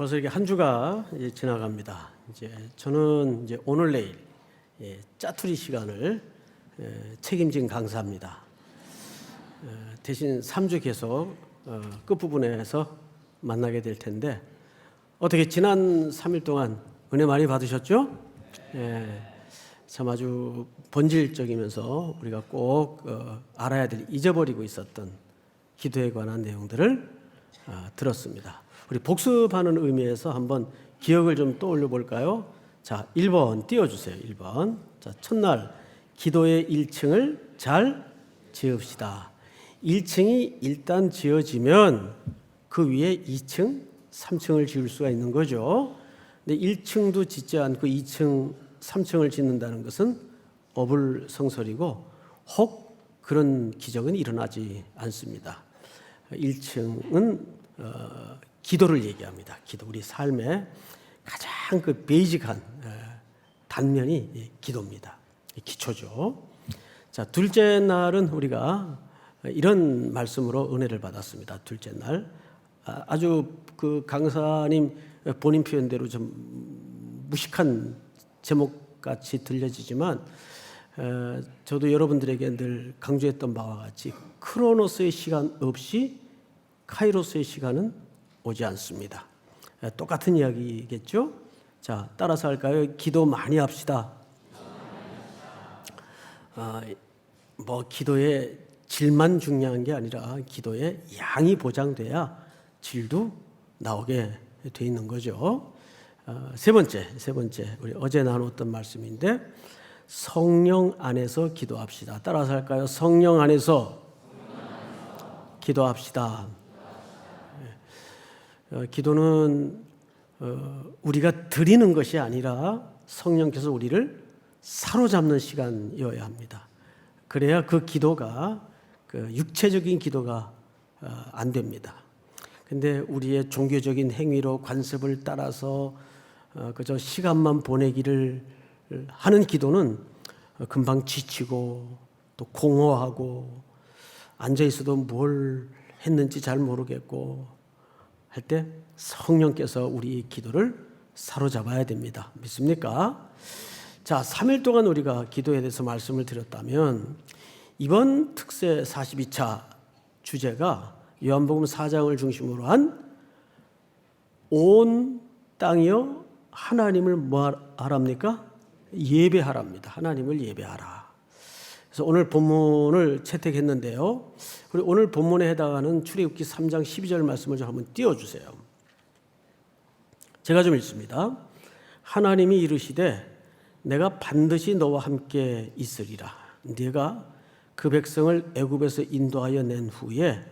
벌써 이렇게 한 주가 이제 지나갑니다. 이제 저는 이제 오늘 내일 짜투리 시간을 책임진 강사입니다. 대신 3주 계속 끝부분에서 만나게 될 텐데 어떻게 지난 3일 동안 은혜 많이 받으셨죠? 참 아주 본질적이면서 우리가 꼭 알아야 될 잊어버리고 있었던 기도에 관한 내용들을 들었습니다. 우리 복습하는 의미에서 한번 기억을 좀 떠올려 볼까요? 자, 1번 띄워주세요. 1번. 자, 첫날 기도의 1층을 잘 지읍시다. 1층이 일단 지어지면 그 위에 2층, 3층을 지을 수가 있는 거죠. 근데 1층도 짓지 않고 2층, 3층을 짓는다는 것은 어불성설이고 혹 그런 기적은 일어나지 않습니다. 1층은 기도를 얘기합니다. 기도, 우리 삶의 가장 그 베이직한 단면이 기도입니다. 기초죠. 자, 둘째 날은 우리가 이런 말씀으로 은혜를 받았습니다. 둘째 날 아주 그 강사님 본인 표현대로 좀 무식한 제목같이 들려지지만 저도 여러분들에게 늘 강조했던 바와 같이 크로노스의 시간 없이 카이로스의 시간은 오지 않습니다. 똑같은 이야기겠죠? 자, 따라서 할까요? 기도 많이 합시다. 뭐 기도의 질만 중요한 게 아니라 기도의 양이 보장돼야 질도 나오게 돼 있는 거죠. 세 번째 우리 어제 나눴던 말씀인데 성령 안에서 기도합시다. 따라서 할까요? 성령 안에서 기도합시다. 기도는 우리가 드리는 것이 아니라 성령께서 우리를 사로잡는 시간이어야 합니다. 그래야 그 기도가 그 육체적인 기도가 안 됩니다. 근데 우리의 종교적인 행위로 관습을 따라서 그저 시간만 보내기를 하는 기도는 금방 지치고 또 공허하고 앉아 있어도 뭘 했는지 잘 모르겠고 할 때 성령께서 우리 기도를 사로잡아야 됩니다. 믿습니까? 자, 3일 동안 우리가 기도에 대해서 말씀을 드렸다면 이번 특세 42차 주제가 요한복음 4장을 중심으로 한 온 땅이여 하나님을 뭐 하랍니까? 예배하랍니다. 하나님을 예배하라. 그래서 오늘 본문을 채택했는데요. 그리고 오늘 본문에 해당하는 출애굽기 3장 12절 말씀을 좀 한번 띄워주세요. 제가 좀 읽습니다. 하나님이 이르시되 내가 반드시 너와 함께 있으리라. 네가 그 백성을 애굽에서 인도하여 낸 후에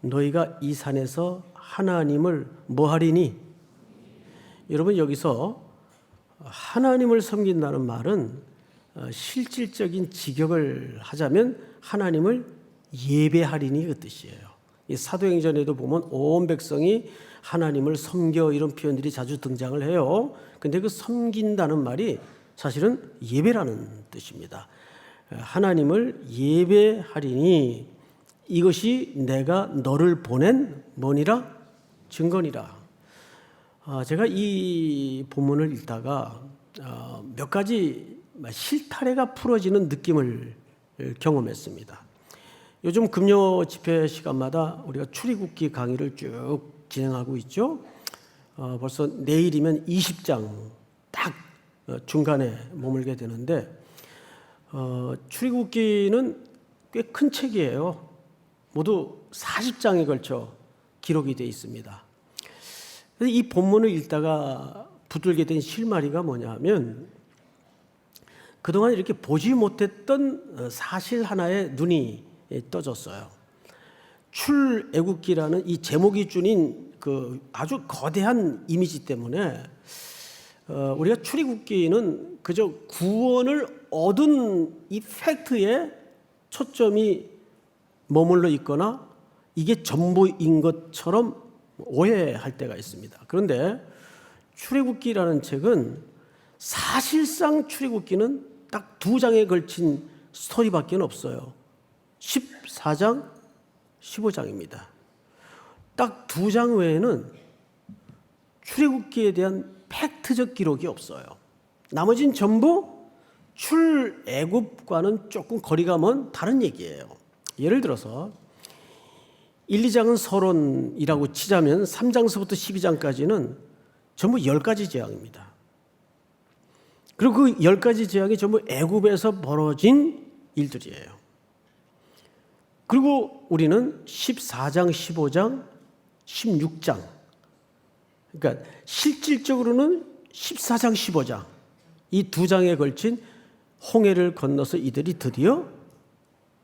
너희가 이 산에서 하나님을 뭐 하리니? 여러분, 여기서 하나님을 섬긴다는 말은 실질적인 직역을 하자면 하나님을 예배하리니 그 뜻이에요. 이 사도행전에도 보면 온 백성이 하나님을 섬겨 이런 표현들이 자주 등장을 해요. 근데 그 섬긴다는 말이 사실은 예배라는 뜻입니다. 하나님을 예배하리니 이것이 내가 너를 보낸 뭐니라? 증거니라. 제가 이 본문을 읽다가 몇 가지 실타래가 풀어지는 느낌을 경험했습니다. 요즘 금요 집회 시간마다 우리가 출애굽기 강의를 쭉 진행하고 있죠. 벌써 내일이면 20장 딱 중간에 머물게 되는데 출애굽기는 꽤 큰 책이에요. 모두 40장에 걸쳐 기록이 되어 있습니다. 이 본문을 읽다가 붙들게 된 실마리가 뭐냐면 그동안 이렇게 보지 못했던 사실 하나에 눈이 떠졌어요. 출애굽기라는 이 제목이 주는 그 아주 거대한 이미지 때문에 우리가 출애굽기는 그저 구원을 얻은 이 팩트에 초점이 머물러 있거나 이게 전부인 것처럼 오해할 때가 있습니다. 그런데 출애굽기라는 책은 사실상 출애굽기는 딱 2장에 걸친 스토리밖에 없어요. 14장, 15장입니다. 딱 2장 외에는 출애굽기에 대한 팩트적 기록이 없어요. 나머진 전부 출애굽과는 조금 거리가 먼 다른 얘기예요. 예를 들어서 1, 2장은 서론이라고 치자면 3장서부터 12장까지는 전부 10가지 재앙입니다. 그리고 그 10가지 재앙이 전부 애굽에서 벌어진 일들이에요. 그리고 우리는 14장, 15장, 16장, 그러니까 실질적으로는 14장, 15장 이 두 장에 걸친 홍해를 건너서 이들이 드디어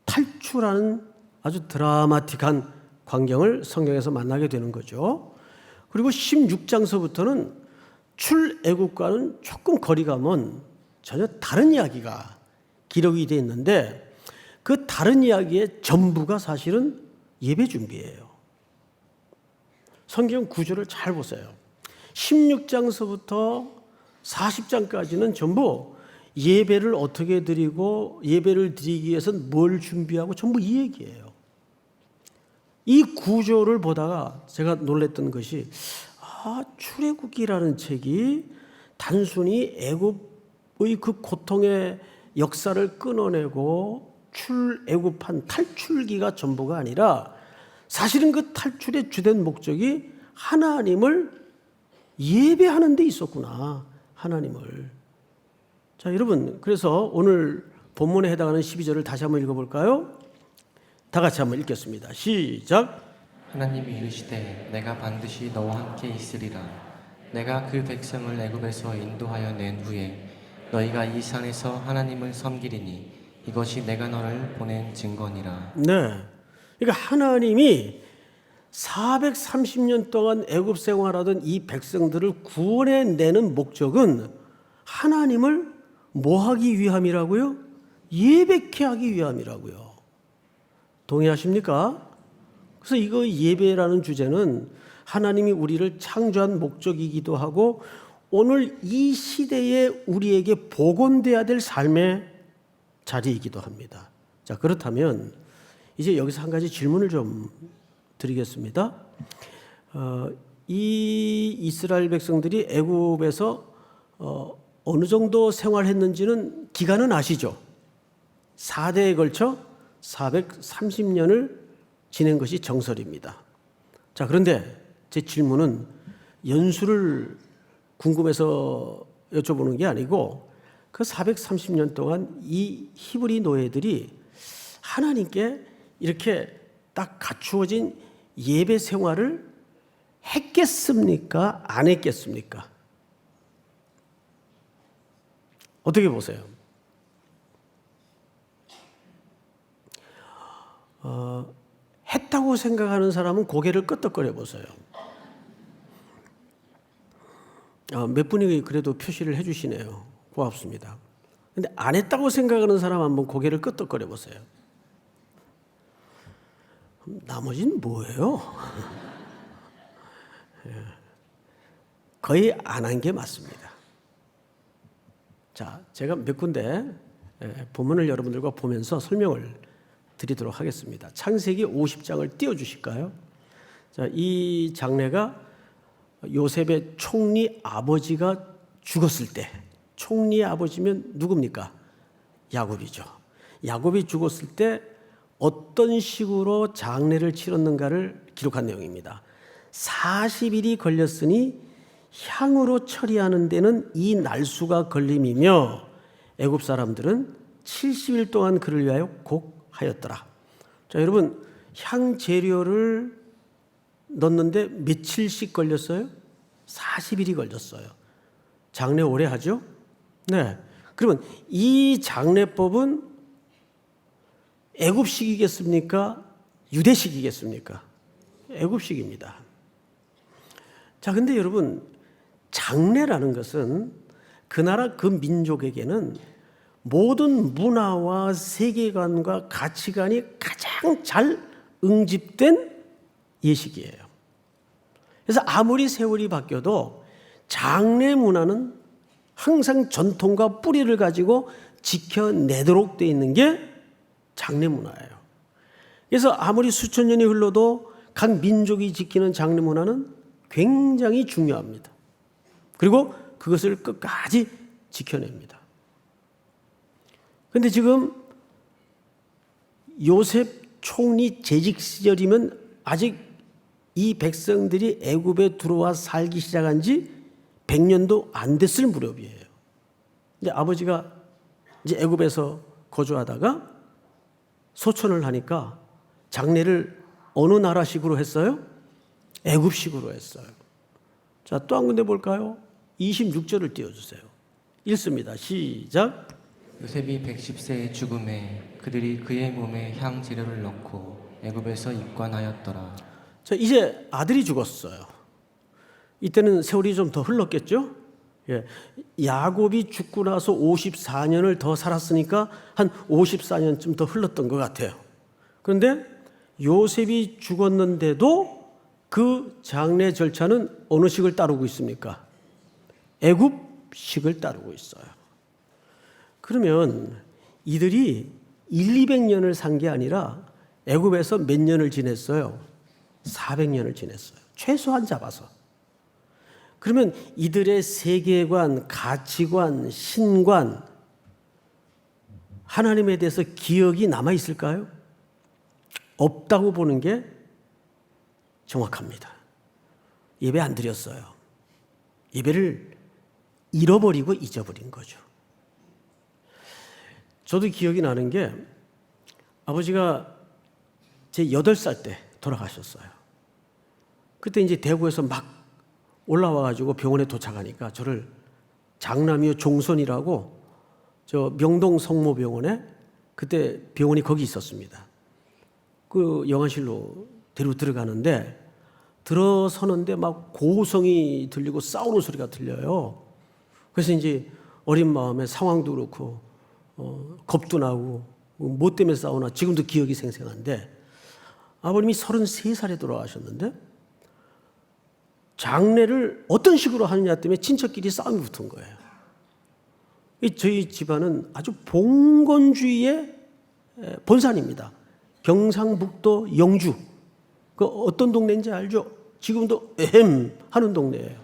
탈출하는 아주 드라마틱한 광경을 성경에서 만나게 되는 거죠. 그리고 16장서부터는 출애굽과는 조금 거리가 먼 전혀 다른 이야기가 기록이 되어 있는데 그 다른 이야기의 전부가 사실은 예배 준비예요. 성경 구조를 잘 보세요. 16장서부터 40장까지는 전부 예배를 어떻게 드리고 예배를 드리기 위해서는 뭘 준비하고 전부 이 얘기예요. 이 구조를 보다가 제가 놀랬던 것이 출애굽기라는 책이 단순히 애굽의 그 고통의 역사를 끊어내고 출애굽한 탈출기가 전부가 아니라 사실은 그 탈출의 주된 목적이 하나님을 예배하는 데 있었구나. 하나님을. 자, 여러분, 그래서 오늘 본문에 해당하는 12절을 다시 한번 읽어볼까요? 다 같이 한번 읽겠습니다. 시작. 하나님이 이르시되 내가 반드시 너와 함께 있으리라. 내가 그 백성을 애굽에서 인도하여 낸 후에 너희가 이 산에서 하나님을 섬기리니 이것이 내가 너를 보낸 증거니라. 네, 그러니까 하나님이 430년 동안 애굽 생활하던 이 백성들을 구원해내는 목적은 하나님을 뭐 하기 위함이라고요? 예배케 하기 위함이라고요. 동의하십니까? 그래서 이거 예배라는 주제는 하나님이 우리를 창조한 목적이기도 하고 오늘 이 시대에 우리에게 복원돼야 될 삶의 자리이기도 합니다. 자, 그렇다면 이제 여기서 한 가지 질문을 좀 드리겠습니다. 이 이스라엘 백성들이 애굽에서 어느 정도 생활했는지는 기간은 아시죠? 4대에 걸쳐 430년을 지낸 것이 정설입니다. 자, 그런데 제 질문은 연수를 궁금해서 여쭤보는 게 아니고 그 430년 동안 이 히브리 노예들이 하나님께 이렇게 딱 갖추어진 예배 생활을 했겠습니까? 안 했겠습니까? 어떻게 보세요? 했다고 생각하는 사람은 고개를 끄덕거려 보세요. 몇 분이 그래도 표시를 해주시네요. 고맙습니다. 근데 안 했다고 생각하는 사람 한번 고개를 끄덕거려 보세요. 나머지는 뭐예요? 거의 안 한 게 맞습니다. 자, 제가 몇 군데 본문을 여러분들과 보면서 설명을 드리도록 하겠습니다. 창세기 50장을 띄워주실까요? 자, 이 장례가 요셉의 총리 아버지가 죽었을 때, 총리 아버지면 누굽니까? 야곱이죠. 야곱이 죽었을 때 어떤 식으로 장례를 치렀는가를 기록한 내용입니다. 40일이 걸렸으니 향으로 처리하는 데는 이 날수가 걸림이며 애굽 사람들은 70일 동안 그를 위하여 곡하였더라. 자, 여러분, 향 재료를 넣는데 며칠씩 걸렸어요? 40일이 걸렸어요. 장례 오래 하죠? 네. 그러면 이 장례법은 애굽식이겠습니까? 유대식이겠습니까? 애굽식입니다. 자, 근데 여러분, 장례라는 것은 그 나라 그 민족에게는 모든 문화와 세계관과 가치관이 가장 잘 응집된 예식이에요. 그래서 아무리 세월이 바뀌어도 장례 문화는 항상 전통과 뿌리를 가지고 지켜내도록 되어 있는 게 장례 문화예요. 그래서 아무리 수천 년이 흘러도 각 민족이 지키는 장례 문화는 굉장히 중요합니다. 그리고 그것을 끝까지 지켜냅니다. 그런데 지금 요셉 총리 재직 시절이면 아직 이 백성들이 애굽에 들어와 살기 시작한 지 100년도 안 됐을 무렵이에요. 근데 아버지가 이제 애굽에서 거주하다가 소천을 하니까 장례를 어느 나라식으로 했어요? 애굽식으로 했어요. 자, 또 한 군데 볼까요? 26절을 띄워주세요. 읽습니다. 시작. 요셉이 110세의 죽음에 그들이 그의 몸에 향 재료를 넣고 애굽에서 입관하였더라. 자, 이제 아들이 죽었어요. 이때는 세월이 좀 더 흘렀겠죠? 예. 야곱이 죽고 나서 54년을 더 살았으니까 한 54년쯤 더 흘렀던 것 같아요. 그런데 요셉이 죽었는데도 그 장례 절차는 어느 식을 따르고 있습니까? 애굽식을 따르고 있어요. 그러면 이들이 200년을 산 게 아니라 애굽에서 몇 년을 지냈어요? 400년을 지냈어요. 최소한 잡아서. 그러면 이들의 세계관, 가치관, 신관, 하나님에 대해서 기억이 남아 있을까요? 없다고 보는 게 정확합니다. 예배 안 드렸어요. 예배를 잃어버리고 잊어버린 거죠. 저도 기억이 나는 게 아버지가 제 8살 때 돌아가셨어요. 그때 이제 대구에서 막 올라와가지고 병원에 도착하니까 저를 장남이요 종선이라고 저 명동 성모병원에 그때 병원이 거기 있었습니다. 그 영안실로 데리고 들어가는데 들어서는데 막 고성이 들리고 싸우는 소리가 들려요. 그래서 이제 어린 마음에 상황도 그렇고 겁도 나고 뭐 때문에 싸우나 지금도 기억이 생생한데 아버님이 33살에 돌아가셨는데 장례를 어떤 식으로 하느냐 때문에 친척끼리 싸움이 붙은 거예요. 저희 집안은 아주 봉건주의의 본산입니다. 경상북도 영주. 그 어떤 동네인지 알죠? 지금도 에헴 하는 동네예요.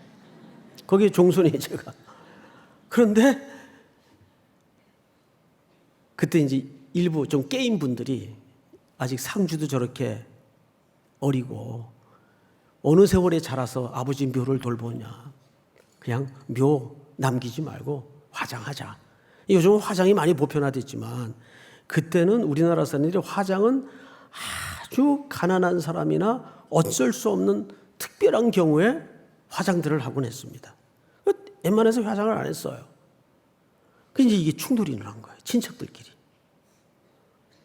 거기에 종손이에요, 제가. 그런데 그때 이제 일부 좀 게임 분들이 아직 상주도 저렇게 어리고 어느 세월에 자라서 아버지 묘를 돌보냐. 그냥 묘 남기지 말고 화장하자. 요즘은 화장이 많이 보편화됐지만 그때는 우리나라 사람들이 화장은 아주 가난한 사람이나 어쩔 수 없는 특별한 경우에 화장들을 하곤 했습니다. 웬만해서 화장을 안 했어요. 그래서 이게 충돌이 일어난 거예요. 친척들끼리.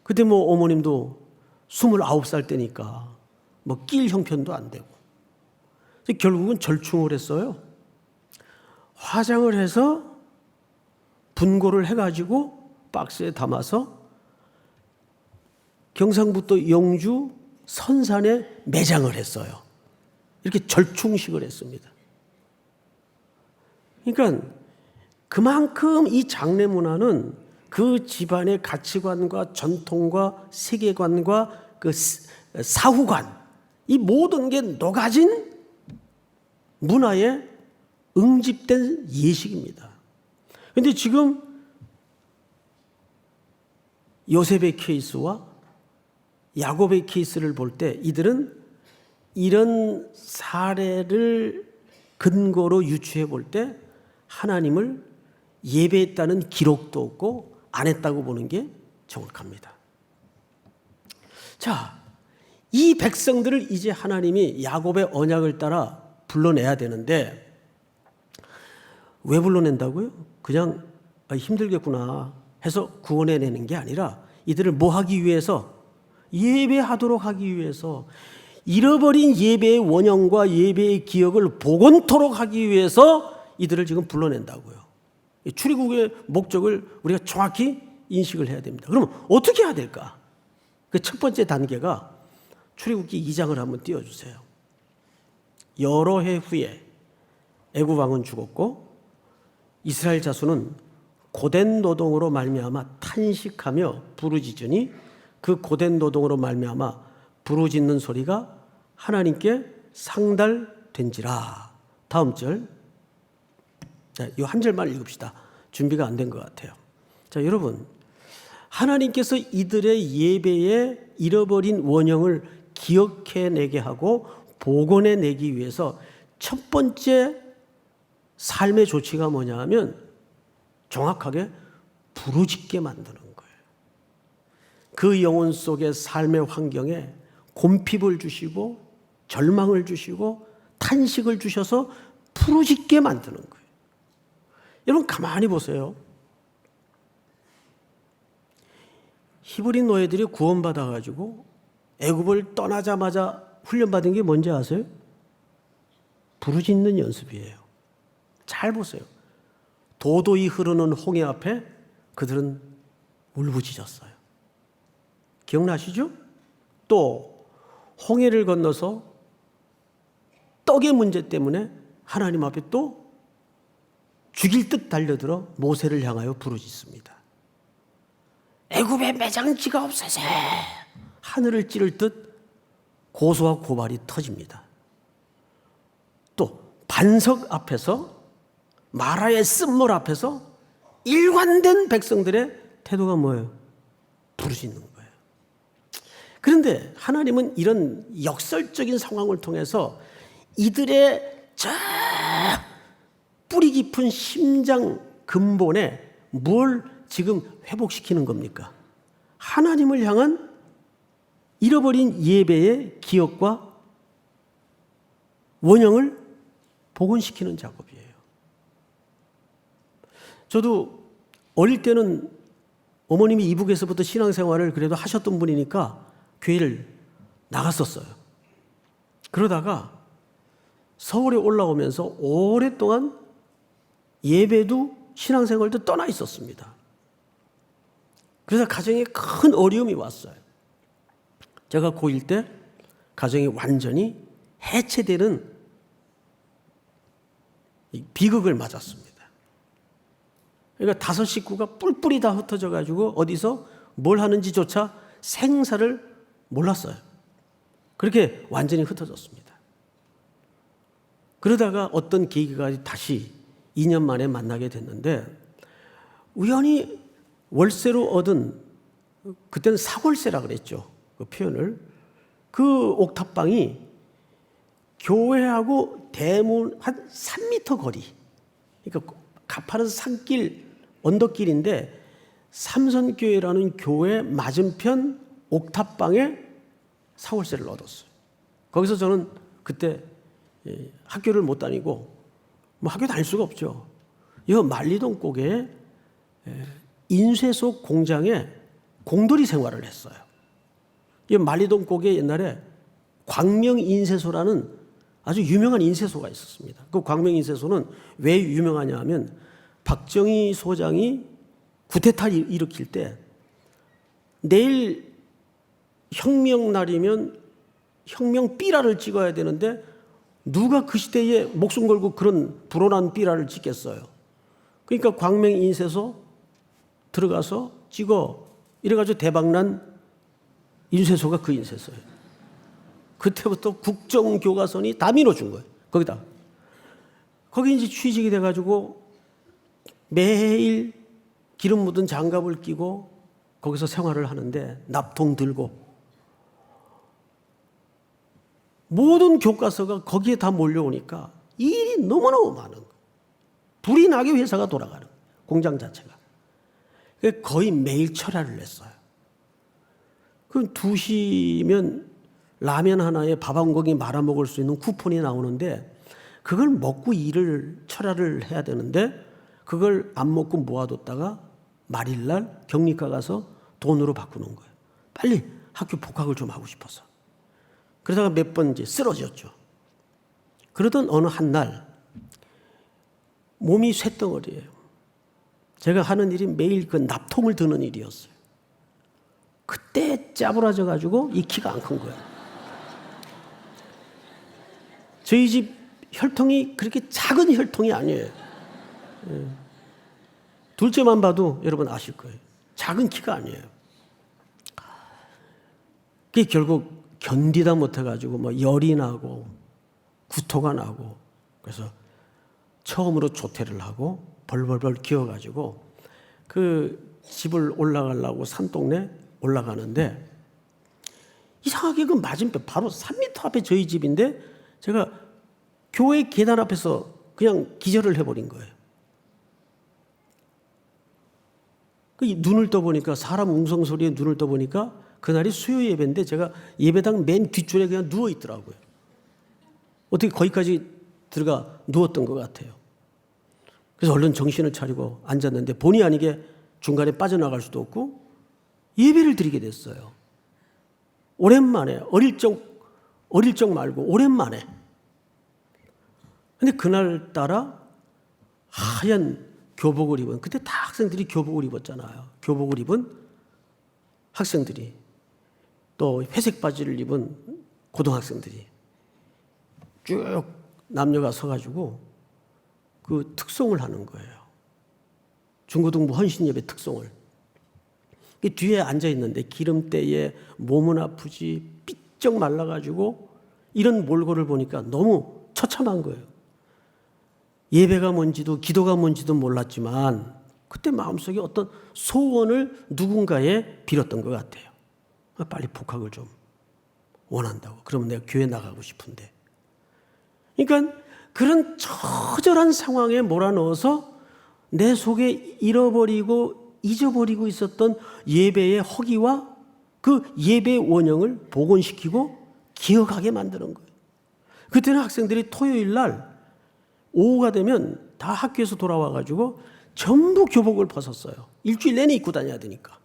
그때 뭐 어머님도 29살 때니까 뭐 낄 형편도 안 되고. 결국은 절충을 했어요. 화장을 해서 분고를 해가지고 박스에 담아서 경상북도 영주 선산에 매장을 했어요. 이렇게 절충식을 했습니다. 그러니까 그만큼 이 장례 문화는 그 집안의 가치관과 전통과 세계관과 그 사후관 이 모든 게 녹아진 문화에 응집된 예식입니다. 그런데 지금 요셉의 케이스와 야곱의 케이스를 볼 때 이들은 이런 사례를 근거로 유추해 볼 때 하나님을 예배했다는 기록도 없고 안 했다고 보는 게 정확합니다. 자, 이 백성들을 이제 하나님이 야곱의 언약을 따라 불러내야 되는데 왜 불러낸다고요? 그냥 힘들겠구나 해서 구원해내는 게 아니라 이들을 뭐 하기 위해서? 예배하도록 하기 위해서 잃어버린 예배의 원형과 예배의 기억을 복원토록 하기 위해서 이들을 지금 불러낸다고요. 출애굽의 목적을 우리가 정확히 인식을 해야 됩니다. 그럼 어떻게 해야 될까? 그 첫 번째 단계가 출애굽기 2장을 한번 띄워주세요. 여러 해 후에 애굽 왕은 죽었고 이스라엘 자손은 고된 노동으로 말미암아 탄식하며 부르짖으니 그 고된 노동으로 말미암아 부르짖는 소리가 하나님께 상달된지라. 다음 절. 자, 이 한 절만 읽읍시다. 준비가 안 된 것 같아요. 자, 여러분, 하나님께서 이들의 예배에 잃어버린 원형을 기억해내게 하고 복원해내기 위해서 첫 번째 삶의 조치가 뭐냐 하면 정확하게 부르짖게 만드는 거예요. 그 영혼 속의 삶의 환경에 곰핍을 주시고 절망을 주시고 탄식을 주셔서 부르짖게 만드는 거예요. 여러분 가만히 보세요. 히브리 노예들이 구원받아가지고 애굽을 떠나자마자 훈련받은 게 뭔지 아세요? 부르짖는 연습이에요. 잘 보세요. 도도히 흐르는 홍해 앞에 그들은 울부짖었어요. 기억나시죠? 또 홍해를 건너서 떡의 문제 때문에 하나님 앞에 또 죽일 듯 달려들어 모세를 향하여 부르짖습니다. 애굽에 매장지가 없어서 하늘을 찌를 듯 고소와 고발이 터집니다. 또 반석 앞에서 마라의 쓴물 앞에서 일관된 백성들의 태도가 뭐예요? 부르짖는 거예요. 그런데 하나님은 이런 역설적인 상황을 통해서 이들의 저 뿌리 깊은 심장 근본에 뭘 지금 회복시키는 겁니까? 하나님을 향한 잃어버린 예배의 기억과 원형을 복원시키는 작업이에요. 저도 어릴 때는 어머님이 이북에서부터 신앙생활을 그래도 하셨던 분이니까 교회를 나갔었어요. 그러다가 서울에 올라오면서 오랫동안 예배도 신앙생활도 떠나 있었습니다. 그래서 가정에 큰 어려움이 왔어요. 제가 고1 때 가정이 완전히 해체되는 비극을 맞았습니다. 그러니까 5 식구가 뿔뿔이 다 흩어져 가지고 어디서 뭘 하는지조차 생사를 몰랐어요. 그렇게 완전히 흩어졌습니다. 그러다가 어떤 계기가 다시 2년 만에 만나게 됐는데 우연히 월세로 얻은, 그때는 사골세라 그랬죠. 그 표현을. 그 옥탑방이 교회하고 대문 한 3m 거리, 그러니까 가파른 산길, 언덕길인데 삼선교회라는 교회 맞은편 옥탑방에 사월세를 얻었어요. 거기서 저는 그때 학교를 못 다니고, 뭐 학교 다닐 수가 없죠. 이 만리동 꼭에 인쇄소 공장에 공돌이 생활을 했어요. 이 만리동 꼭에 옛날에 광명인쇄소라는 아주 유명한 인쇄소가 있었습니다. 그 광명인쇄소는 왜 유명하냐 하면 박정희 소장이 구테타를 일으킬 때 내일 혁명날이면 혁명 삐라를 찍어야 되는데 누가 그 시대에 목숨 걸고 그런 불온한 삐라를 찍겠어요. 그러니까 광명인쇄소 들어가서 찍어 이래가지고 대박난 인쇄소가 그 인쇄소예요. 그때부터 국정교과서니 다 밀어준 거예요. 거기다. 거기 이제 취직이 돼가지고 매일 기름 묻은 장갑을 끼고 거기서 생활을 하는데 납통 들고 모든 교과서가 거기에 다 몰려오니까 일이 너무너무 많은 거예요. 불이 나게 회사가 돌아가는 거예요. 공장 자체가. 거의 매일 철야를 했어요. 그럼 2시면 라면 하나에 밥 한 공기 말아 먹을 수 있는 쿠폰이 나오는데 그걸 먹고 철야를 해야 되는데 그걸 안 먹고 모아뒀다가 말일날 격리과 가서 돈으로 바꾸는 거예요. 빨리 학교 복학을 좀 하고 싶어서. 그러다가 몇 번 이제 쓰러졌죠. 그러던 어느 한 날 몸이 쇳덩어리예요. 제가 하는 일이 매일 그 납통을 드는 일이었어요. 그때 짜부라져 가지고 이 키가 안 큰 거예요. 저희 집 혈통이 그렇게 작은 혈통이 아니에요. 둘째만 봐도 여러분 아실 거예요. 작은 키가 아니에요. 그게 결국 견디다 못해가지고 뭐 열이 나고 구토가 나고 그래서 처음으로 조퇴를 하고 벌벌벌 기어가지고 그 집을 올라가려고 산동네 올라가는데 이상하게 그 맞은편 바로 3m 앞에 저희 집인데 제가 교회 계단 앞에서 그냥 기절을 해버린 거예요. 그 눈을 떠보니까 사람 웅성소리에 눈을 떠보니까 그날이 수요 예배인데 제가 예배당 맨 뒷줄에 그냥 누워 있더라고요. 어떻게 거기까지 들어가 누웠던 것 같아요. 그래서 얼른 정신을 차리고 앉았는데 본의 아니게 중간에 빠져나갈 수도 없고 예배를 드리게 됐어요. 오랜만에 어릴 적 말고 오랜만에. 근데 그날따라 하얀 교복을 입은, 그때 다 학생들이 교복을 입었잖아요. 교복을 입은 학생들이, 또 회색 바지를 입은 고등학생들이 쭉 남녀가 서가지고 그 특송을 하는 거예요. 중고등부 헌신예배 특송을. 뒤에 앉아 있는데 기름때에 몸은 아프지 삐쩍 말라가지고 이런 몰골을 보니까 너무 처참한 거예요. 예배가 뭔지도 기도가 뭔지도 몰랐지만 그때 마음속에 어떤 소원을 누군가에 빌었던 것 같아요. 빨리 복학을 좀 원한다고. 그러면 내가 교회 나가고 싶은데. 그러니까 그런 처절한 상황에 몰아넣어서 내 속에 잃어버리고 잊어버리고 있었던 예배의 허기와 그 예배의 원형을 복원시키고 기억하게 만드는 거예요. 그때는 학생들이 토요일 날 오후가 되면 다 학교에서 돌아와가지고 전부 교복을 벗었어요. 일주일 내내 입고 다녀야 되니까.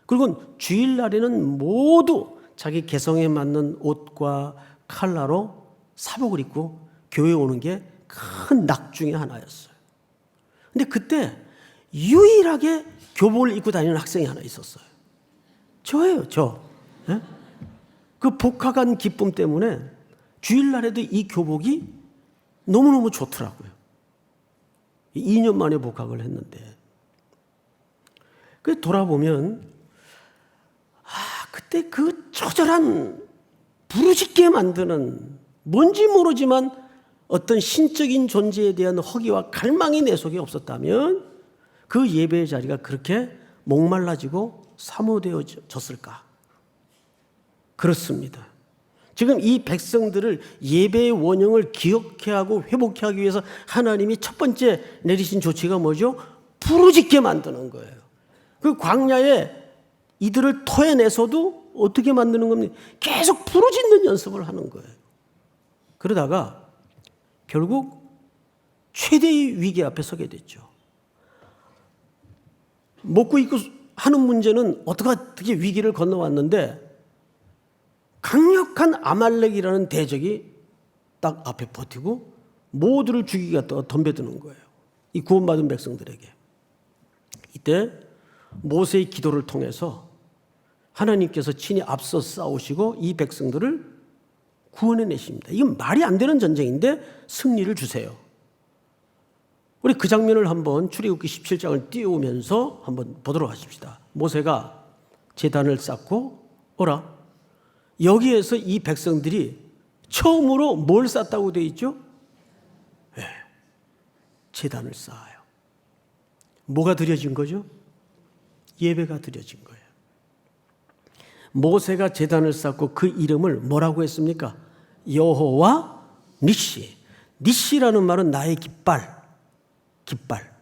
그리고 주일날에는 모두 자기 개성에 맞는 옷과 컬러로 사복을 입고 교회에 오는 게 큰 낙 중에 하나였어요. 근데 그때 유일하게 교복을 입고 다니는 학생이 하나 있었어요. 저예요, 저. 네? 그 복학한 기쁨 때문에 주일날에도 이 교복이 너무너무 좋더라고요. 2년 만에 복학을 했는데. 그 돌아보면 그때 그 처절한 부르짖게 만드는 뭔지 모르지만 어떤 신적인 존재에 대한 허기와 갈망이 내 속에 없었다면 그 예배의 자리가 그렇게 목말라지고 사모되어졌을까? 그렇습니다. 지금 이 백성들을 예배의 원형을 기억해 하고 회복해 하기 위해서 하나님이 첫 번째 내리신 조치가 뭐죠? 부르짖게 만드는 거예요. 그 광야에 이들을 토해내서도 어떻게 만드는 겁니까? 계속 부르짖는 연습을 하는 거예요. 그러다가 결국 최대의 위기 앞에 서게 됐죠. 먹고 입고 하는 문제는 어떻게 위기를 건너왔는데 강력한 아말렉이라는 대적이 딱 앞에 버티고 모두를 죽이겠다고 덤벼드는 거예요. 이 구원받은 백성들에게. 이때 모세의 기도를 통해서 하나님께서 친히 앞서 싸우시고 이 백성들을 구원해내십니다. 이건 말이 안 되는 전쟁인데 승리를 주세요. 우리 그 장면을 한번 출애굽기 17장을 띄우면서 한번 보도록 하십시다. 모세가 제단을 쌓고 오라. 여기에서 이 백성들이 처음으로 뭘 쌓았다고 되어 있죠? 네, 제단을 쌓아요. 뭐가 드려진 거죠? 예배가 드려진 거예요. 모세가 제단을 쌓고 그 이름을 뭐라고 했습니까? 여호와 니시. 니시라는 말은 나의 깃발. 깃발.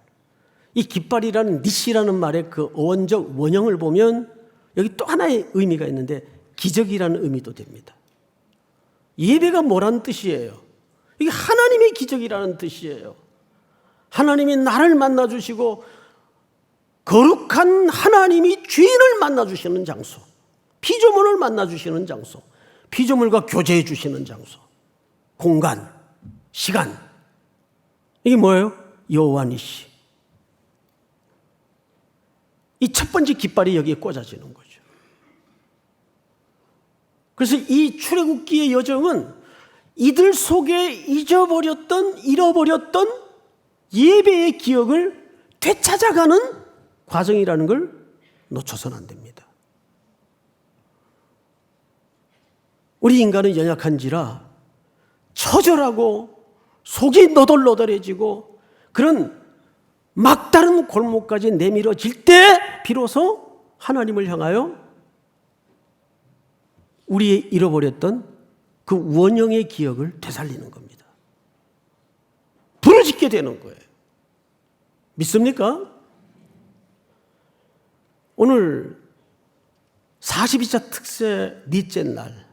이 깃발이라는 니시라는 말의 그 어원적 원형을 보면 여기 또 하나의 의미가 있는데 기적이라는 의미도 됩니다. 예배가 뭐라는 뜻이에요? 이게 하나님의 기적이라는 뜻이에요. 하나님이 나를 만나주시고 거룩한 하나님이 죄인을 만나주시는 장소, 피조물을 만나주시는 장소, 피조물과 교제해 주시는 장소, 공간, 시간. 이게 뭐예요? 여호와 니시. 이 첫 번째 깃발이 여기에 꽂아지는 거죠. 그래서 이 출애굽기의 여정은 이들 속에 잃어버렸던 예배의 기억을 되찾아가는 과정이라는 걸 놓쳐서는 안 됩니다. 우리 인간은 연약한지라 처절하고 속이 너덜너덜해지고 그런 막다른 골목까지 내밀어질 때 비로소 하나님을 향하여 우리의 잃어버렸던 그 원형의 기억을 되살리는 겁니다. 부르짖게 되는 거예요. 믿습니까? 오늘 42차 특세 넷째 날,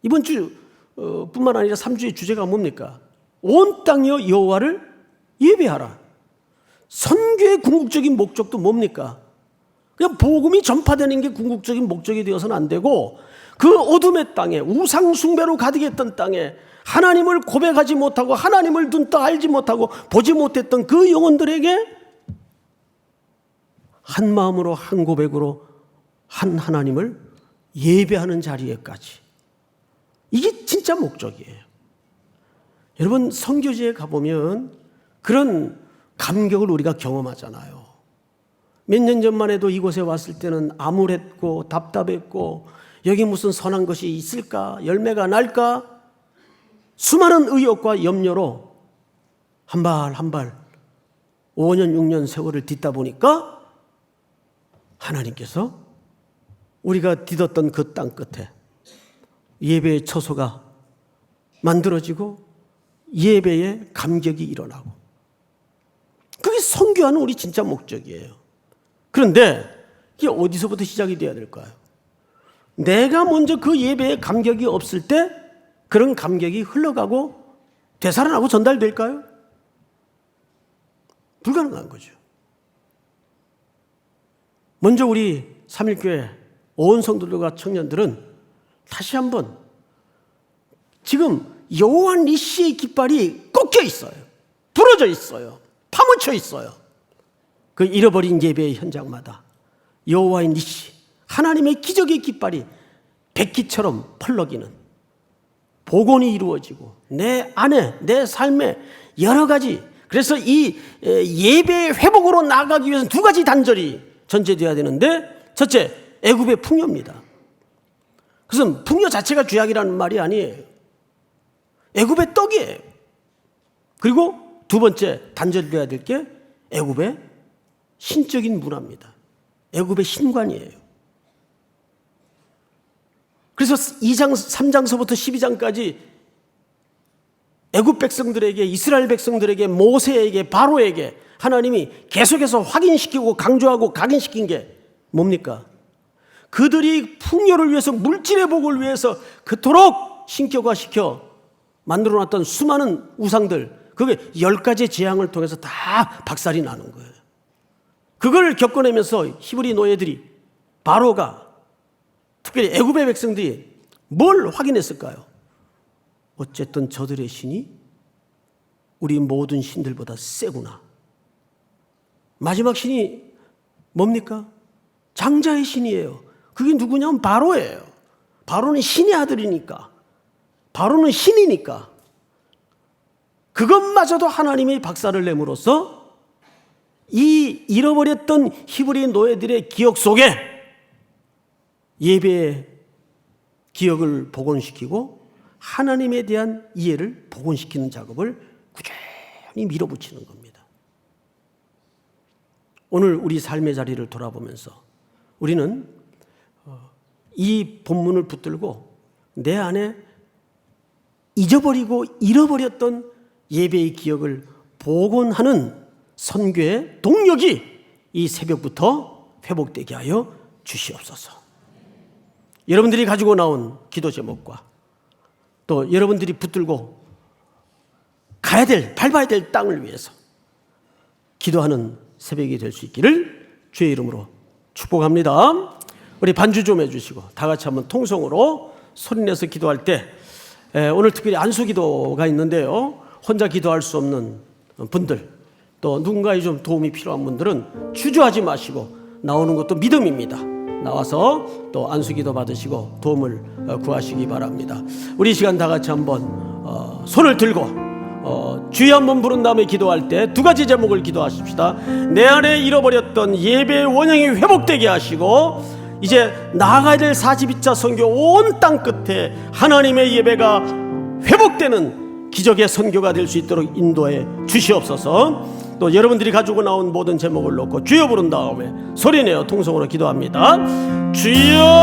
이번 주 뿐만 아니라 3주의 주제가 뭡니까? 온 땅이여 여호와를 예배하라. 선교의 궁극적인 목적도 뭡니까? 그냥 복음이 전파되는 게 궁극적인 목적이 되어서는 안 되고, 그 어둠의 땅에, 우상 숭배로 가득했던 땅에 하나님을 고백하지 못하고 하나님을 눈떠 알지 못하고 보지 못했던 그 영혼들에게 한 마음으로 한 고백으로 한 하나님을 예배하는 자리에까지, 이게 진짜 목적이에요. 여러분, 선교지에 가보면 그런 감격을 우리가 경험하잖아요. 몇 년 전만 해도 이곳에 왔을 때는 암울했고 답답했고, 여기 무슨 선한 것이 있을까? 열매가 날까? 수많은 의욕과 염려로 한 발 한 발 5년 6년 세월을 딛다 보니까 하나님께서 우리가 디뎠던 그 땅 끝에 예배의 처소가 만들어지고 예배의 감격이 일어나고, 그게 선교하는 우리 진짜 목적이에요. 그런데 이게 어디서부터 시작이 돼야 될까요? 내가 먼저 그 예배의 감격이 없을 때 그런 감격이 흘러가고 되살아나고 전달될까요? 불가능한 거죠. 먼저 우리 삼일교회 온 성도들과 청년들은 다시 한번, 지금 여호와 니시의 깃발이 꺾여 있어요. 부러져 있어요. 파묻혀 있어요. 그 잃어버린 예배의 현장마다 여호와의 니시, 하나님의 기적의 깃발이 백기처럼 펄럭이는, 복원이 이루어지고 내 안에, 내 삶에 여러 가지, 그래서 이 예배의 회복으로 나아가기 위해서는 두 가지 단절이 전제되어야 되는데, 첫째, 애굽의 풍요입니다. 그것은 풍요 자체가 죄악이라는 말이 아니에요. 애굽의 떡이에요. 그리고 두 번째 단절되어야 될 게 애굽의 신적인 문화입니다. 애굽의 신관이에요. 그래서 2장, 3장서부터 12장까지 애굽 백성들에게, 이스라엘 백성들에게, 모세에게, 바로에게 하나님이 계속해서 확인시키고 강조하고 각인시킨 게 뭡니까? 그들이 풍요를 위해서, 물질의 복을 위해서 그토록 신격화시켜 만들어놨던 수많은 우상들, 그게 10가지 재앙을 통해서 다 박살이 나는 거예요. 그걸 겪어내면서 히브리 노예들이, 바로가, 특별히 애굽의 백성들이 뭘 확인했을까요? 어쨌든 저들의 신이 우리 모든 신들보다 세구나. 마지막 신이 뭡니까? 장자의 신이에요. 그게 누구냐면 바로예요. 바로는 신의 아들이니까, 바로는 신이니까. 그것마저도 하나님이 박살을 내므로써 이 잃어버렸던 히브리 노예들의 기억 속에 예배의 기억을 복원시키고 하나님에 대한 이해를 복원시키는 작업을 꾸준히 밀어붙이는 겁니다. 오늘 우리 삶의 자리를 돌아보면서 우리는 이 본문을 붙들고 내 안에 잊어버리고 잃어버렸던 예배의 기억을 복원하는 선교의 동력이 이 새벽부터 회복되게 하여 주시옵소서. 여러분들이 가지고 나온 기도 제목과 또 여러분들이 붙들고 가야 될, 밟아야 될 땅을 위해서 기도하는 새벽이 될 수 있기를 주의 이름으로 축복합니다. 우리 반주 좀 해주시고 다 같이 한번 통성으로 소리내서 기도할 때, 오늘 특별히 안수기도가 있는데요, 혼자 기도할 수 없는 분들, 또 누군가의 좀 도움이 필요한 분들은 주저하지 마시고 나오는 것도 믿음입니다. 나와서 또 안수기도 받으시고 도움을 구하시기 바랍니다. 우리 이 시간 다 같이 한번 손을 들고 주여 한번 부른 다음에 기도할 때 두 가지 제목을 기도하십시다. 내 안에 잃어버렸던 예배의 원형이 회복되게 하시고, 이제 나아가야 될 42차 선교 온 땅 끝에 하나님의 예배가 회복되는 기적의 선교가 될 수 있도록 인도해 주시옵소서. 또 여러분들이 가지고 나온 모든 제목을 놓고 주여 부른 다음에 소리내어 통성으로 기도합니다. 주여